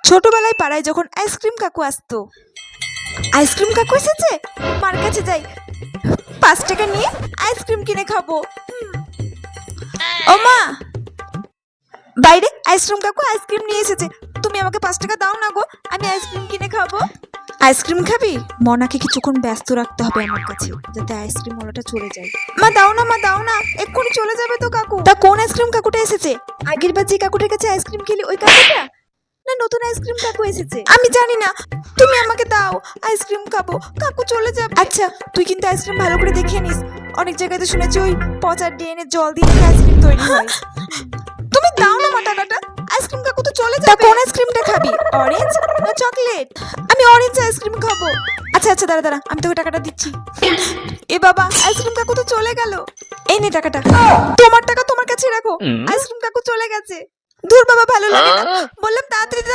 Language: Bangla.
ছোটবেলায় পাড়ায় যখন আইসক্রিম কাকু আসতো, আইসক্রিম কাকু এসেছে, মার কাছে যাই, 5 টাকা নিয়ে আইসক্রিম কিনে খাবো। ও মা, বাইরে আইসক্রিম কাকু আইসক্রিম নিয়ে এসেছে, তুমি আমাকে 5 টাকা দাও না গো, আমি আইসক্রিম কিনে খাবো। আইসক্রিম খাবি? মনাকে কিছুক্ষণ ব্যস্ত রাখতে হবে আমার কাছে, যাতে আইসক্রিম ওলাটা চলে যায়। মা দাও না, মা দাও না, এক্ষুনি চলে যাবে তো কাকু। তা কোন আইসক্রিম কাকুটা এসেছে? আগের বার যে কাকুটার কাছে আইসক্রিম খেলি ওই কাকুটা, না নতুন আইসক্রিম কাকু এসেছে? আমি জানি না, তুমি আমাকে দাও, আইসক্রিম খাবো, কাকু চলে যাবে। আচ্ছা তুই কিন্তু আইসক্রিম ভালো করে দেখে নিস, অনেক জায়গায় তো শুনেছি ওই পচা ড্রেনে জল দিয়ে আইসক্রিম তৈরি হয়। তুমি দাও না মা টাকাটা, আইসক্রিম কাকু তো চলে যাবে। তা কোন আইসক্রিমটা খাবি, অরেঞ্জ না চকলেট? আমি অরেঞ্জ আইসক্রিম খাবো। আচ্ছা আচ্ছা দাঁড়া দাঁড়া, আমি তোকে টাকাটা দিচ্ছি। এ বাবা, আইসক্রিম কাকু তো চলে গেল। এই নে টাকাটা, তোমার টাকা তোমার কাছে রাখো, আইসক্রিম কাকু চলে গেছে। দূর বাবা, ভালো লাগে না, বললাম তাড়াতাড়ি